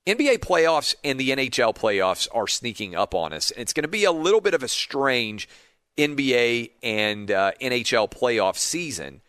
NBA playoffs and the NHL playoffs are sneaking up on us. And it's going to be a little bit of a strange NBA and NHL playoff season.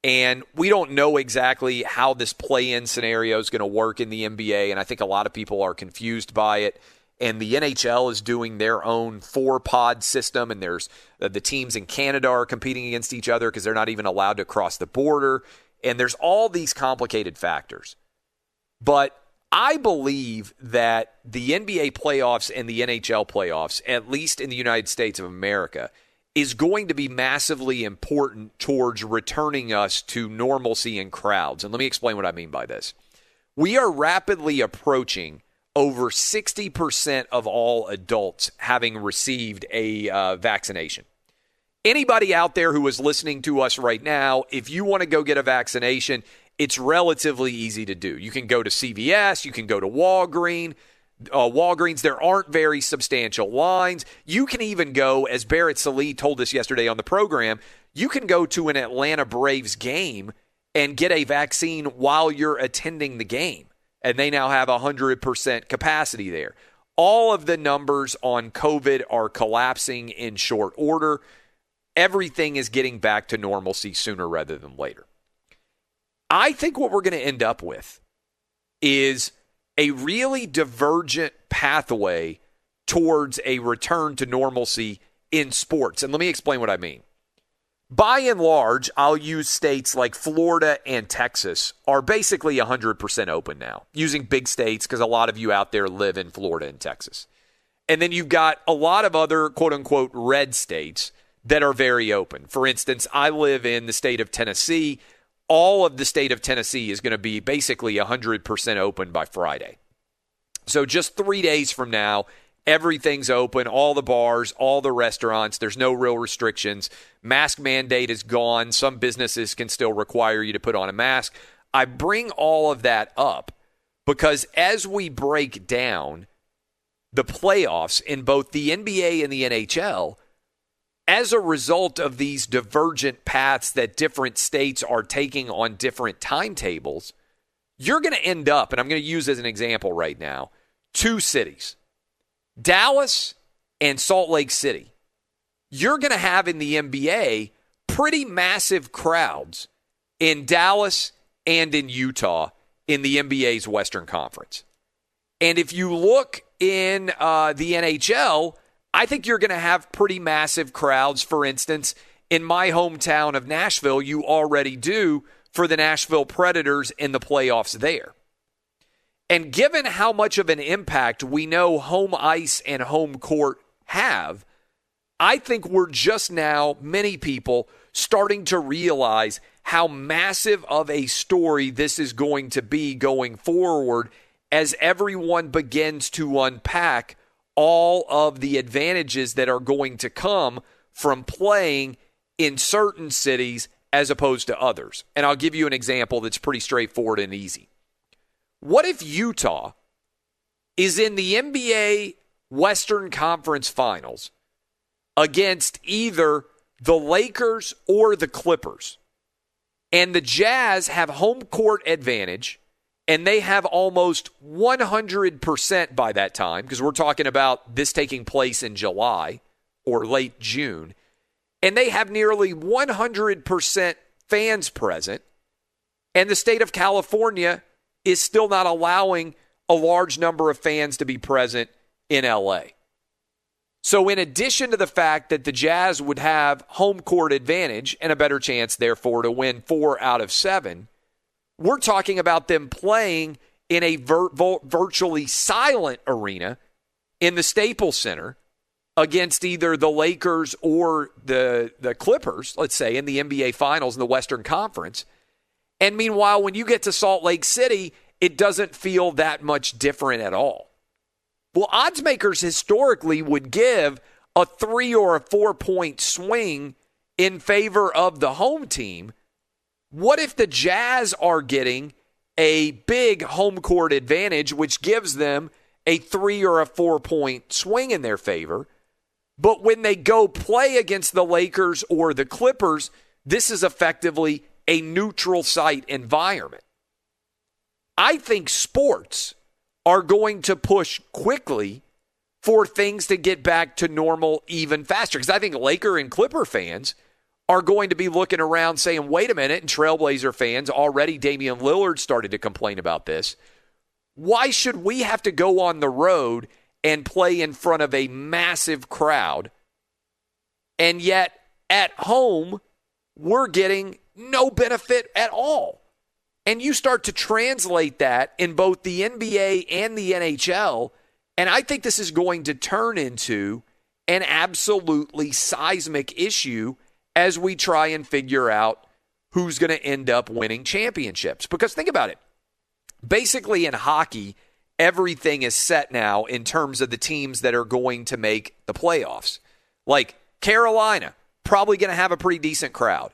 And we don't know exactly how this play-in scenario is going to work in the NBA, and I think a lot of people are confused by it. And the NHL is doing their own 4-pod system, and there's the teams in Canada are competing against each other because they're not even allowed to cross the border. And there's all these complicated factors. But I believe that the NBA playoffs and the NHL playoffs, at least in the United States of America, is going to be massively important towards returning us to normalcy in crowds. And let me explain what I mean by this. We are rapidly approaching over 60% of all adults having received a vaccination. Anybody out there who is listening to us right now, if you want to go get a vaccination, it's relatively easy to do. You can go to CVS, you can go to Walgreens. There aren't very substantial lines. You can even go, as Barrett Sallee told us yesterday on the program, you can go to an Atlanta Braves game and get a vaccine while you're attending the game. And they now have 100% capacity there. All of the numbers on COVID are collapsing in short order. Everything is getting back to normalcy sooner rather than later. I think what we're going to end up with is a really divergent pathway towards a return to normalcy in sports. And let me explain what I mean. By and large, I'll use states like Florida and Texas are basically 100% open now, using big states because a lot of you out there live in Florida and Texas. And then you've got a lot of other quote-unquote red states that are very open. For instance, I live in the state of Tennessee. All of the state of Tennessee is going to be basically 100% open by Friday. So just 3 days from now, everything's open, all the bars, all the restaurants. There's no real restrictions. Mask mandate is gone. Some businesses can still require you to put on a mask. I bring all of that up because as we break down the playoffs in both the NBA and the NHL, as a result of these divergent paths that different states are taking on different timetables, you're going to end up, and I'm going to use as an example right now, 2 cities, Dallas and Salt Lake City. You're going to have in the NBA pretty massive crowds in Dallas and in Utah in the NBA's Western Conference. And if you look in the NHL, I think you're going to have pretty massive crowds. For instance, in my hometown of Nashville, you already do for the Nashville Predators in the playoffs there. And given how much of an impact we know home ice and home court have, I think we're just now, many people, starting to realize how massive of a story this is going to be going forward as everyone begins to unpack all of the advantages that are going to come from playing in certain cities as opposed to others. And I'll give you an example that's pretty straightforward and easy. What if Utah is in the NBA Western Conference Finals against either the Lakers or the Clippers, and the Jazz have home court advantage, and they have almost 100% by that time, because we're talking about this taking place in July or late June, and they have nearly 100% fans present, and the state of California is still not allowing a large number of fans to be present in LA. So in addition to the fact that the Jazz would have home court advantage and a better chance, therefore, to win 4 out of 7, we're talking about them playing in a virtually silent arena in the Staples Center against either the Lakers or the Clippers, let's say, in the NBA Finals in the Western Conference. And meanwhile, when you get to Salt Lake City, it doesn't feel that much different at all. Well, odds makers historically would give a 3 or a 4 point swing in favor of the home team. What if the Jazz are getting a big home court advantage, which gives them a 3 or a 4 point swing in their favor? But when they go play against the Lakers or the Clippers, this is effectively a neutral site environment. I think sports are going to push quickly for things to get back to normal even faster. Because I think Laker and Clipper fans are going to be looking around saying, wait a minute, and Trailblazer fans, already Damian Lillard started to complain about this. Why should we have to go on the road and play in front of a massive crowd, and yet at home we're getting no benefit at all? And you start to translate that in both the NBA and the NHL, and I think this is going to turn into an absolutely seismic issue as we try and figure out who's going to end up winning championships. Because think about it. Basically in hockey, everything is set now in terms of the teams that are going to make the playoffs. Like Carolina, probably going to have a pretty decent crowd.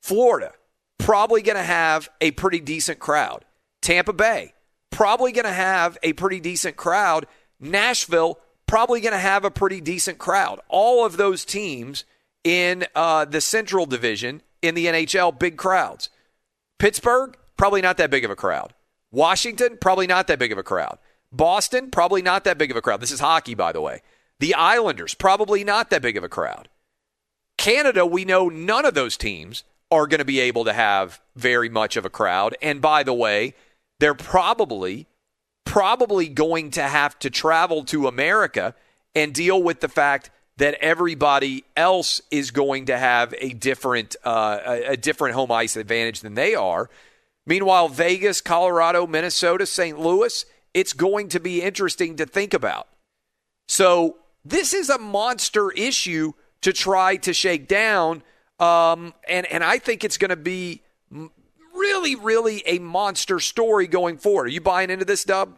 Florida, probably going to have a pretty decent crowd. Tampa Bay, probably going to have a pretty decent crowd. Nashville, probably going to have a pretty decent crowd. All of those teams in the Central Division in the NHL, big crowds. Pittsburgh, probably not that big of a crowd. Washington, probably not that big of a crowd. Boston, probably not that big of a crowd. This is hockey, by the way. The Islanders, probably not that big of a crowd. Canada, we know none of those teams are going to be able to have very much of a crowd. And by the way, they're probably going to have to travel to America and deal with the fact that everybody else is going to have a different home ice advantage than they are. Meanwhile, Vegas, Colorado, Minnesota, St. Louis, it's going to be interesting to think about. So this is a monster issue to try to shake down, and I think it's going to be really, really a monster story going forward. Are you buying into this, Dub?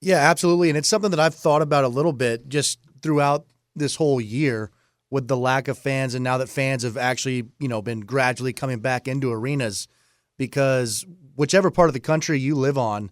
Yeah, absolutely, and it's something that I've thought about a little bit just throughout this whole year with the lack of fans, and now that fans have actually, been gradually coming back into arenas, because whichever part of the country you live on,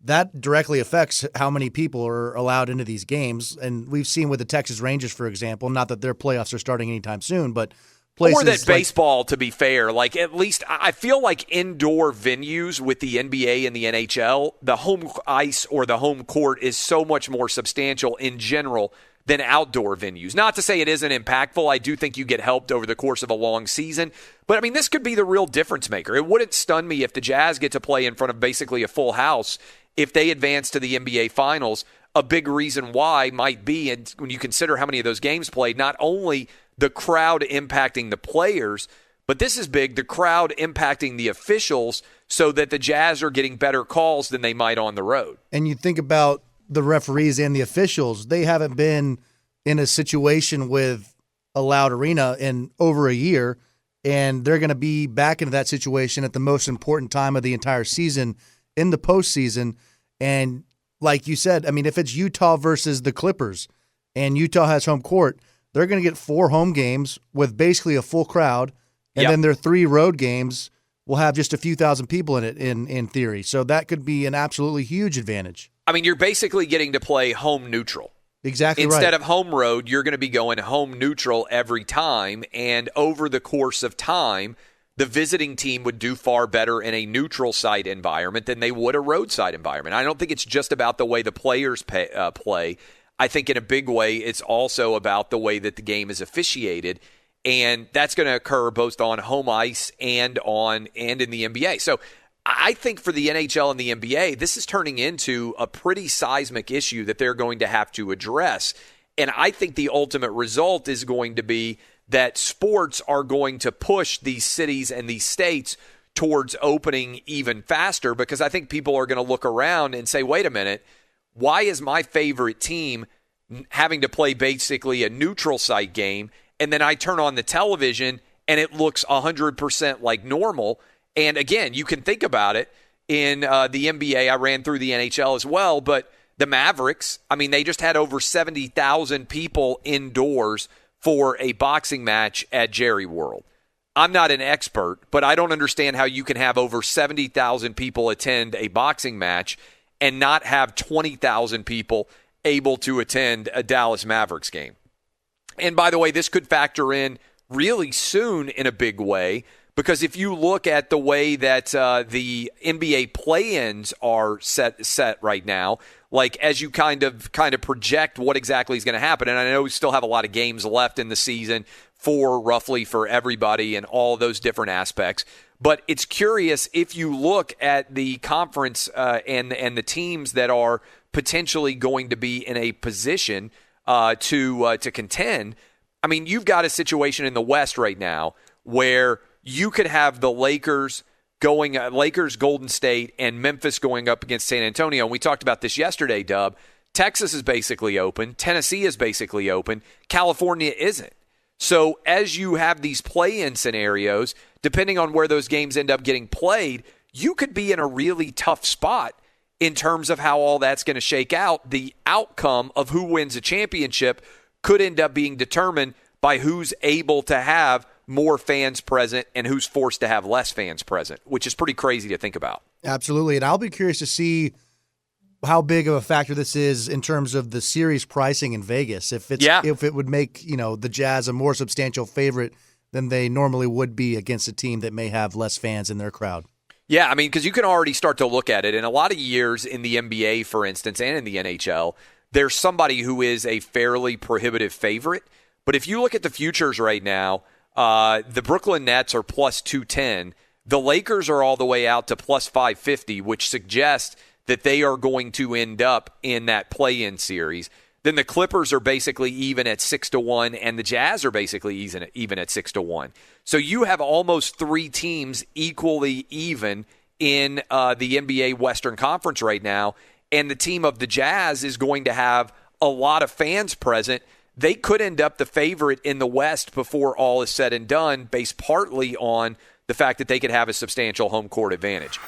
that directly affects how many people are allowed into these games. And we've seen with the Texas Rangers, for example, not that their playoffs are starting anytime soon, but places or that baseball, to be fair, like at least I feel like indoor venues with the NBA and the NHL, the home ice or the home court is so much more substantial in general than outdoor venues. Not to say it isn't impactful. I do think you get helped over the course of a long season. But, I mean, this could be the real difference maker. It wouldn't stun me if the Jazz get to play in front of basically a full house if they advance to the NBA Finals. A big reason why might be, and when you consider how many of those games played, not only the crowd impacting the players, but this is big, the crowd impacting the officials so that the Jazz are getting better calls than they might on the road. And you think about the referees and the officials, they haven't been in a situation with a loud arena in over a year, and they're going to be back into that situation at the most important time of the entire season in the postseason. And like you said, I mean, if it's Utah versus the Clippers and Utah has home court, they're going to get 4 home games with basically a full crowd, and then their 3 road games will have just a few thousand people in it in theory. So that could be an absolutely huge advantage. I mean, you're basically getting to play home neutral. Exactly right. Instead of home road, you're going to be going home neutral every time. And over the course of time, the visiting team would do far better in a neutral site environment than they would a roadside environment. I don't think it's just about the way the players play. I think in a big way, it's also about the way that the game is officiated. And that's going to occur both on home ice and in the NBA. So I think for the NHL and the NBA, this is turning into a pretty seismic issue that they're going to have to address. And I think the ultimate result is going to be that sports are going to push these cities and these states towards opening even faster, because I think people are going to look around and say, wait a minute, why is my favorite team having to play basically a neutral site game, and then I turn on the television and it looks 100% like normal? And again, you can think about it in the NBA. I ran through the NHL as well, but the Mavericks, I mean, they just had over 70,000 people indoors for a boxing match at Jerry World. I'm not an expert, but I don't understand how you can have over 70,000 people attend a boxing match and not have 20,000 people able to attend a Dallas Mavericks game. And by the way, this could factor in really soon in a big way, Because if you look at the way that the NBA play-ins are set right now, like as you kind of project what exactly is going to happen, and I know we still have a lot of games left in the season roughly for everybody and all those different aspects. But it's curious if you look at the conference and the teams that are potentially going to be in a position to contend. I mean, you've got a situation in the West right now where you could have the Lakers, Golden State, and Memphis going up against San Antonio. And we talked about this yesterday, Dub. Texas is basically open. Tennessee is basically open. California isn't. So as you have these play-in scenarios, depending on where those games end up getting played, you could be in a really tough spot in terms of how all that's going to shake out. The outcome of who wins a championship could end up being determined by who's able to have more fans present and who's forced to have less fans present, which is pretty crazy to think about. Absolutely. And I'll be curious to see how big of a factor this is in terms of the series pricing in Vegas. If it would make, the Jazz a more substantial favorite than they normally would be against a team that may have less fans in their crowd. Yeah, I mean, because you can already start to look at it. In a lot of years in the NBA, for instance, and in the NHL, there's somebody who is a fairly prohibitive favorite. But if you look at the futures right now, the Brooklyn Nets are plus 210. The Lakers are all the way out to plus 550, which suggests that they are going to end up in that play-in series. Then the Clippers are basically even at 6-1, and the Jazz are basically even at 6-1. So you have almost three teams equally even in the NBA Western Conference right now, and the team of the Jazz is going to have a lot of fans present. They could end up the favorite in the West before all is said and done, based partly on the fact that they could have a substantial home court advantage.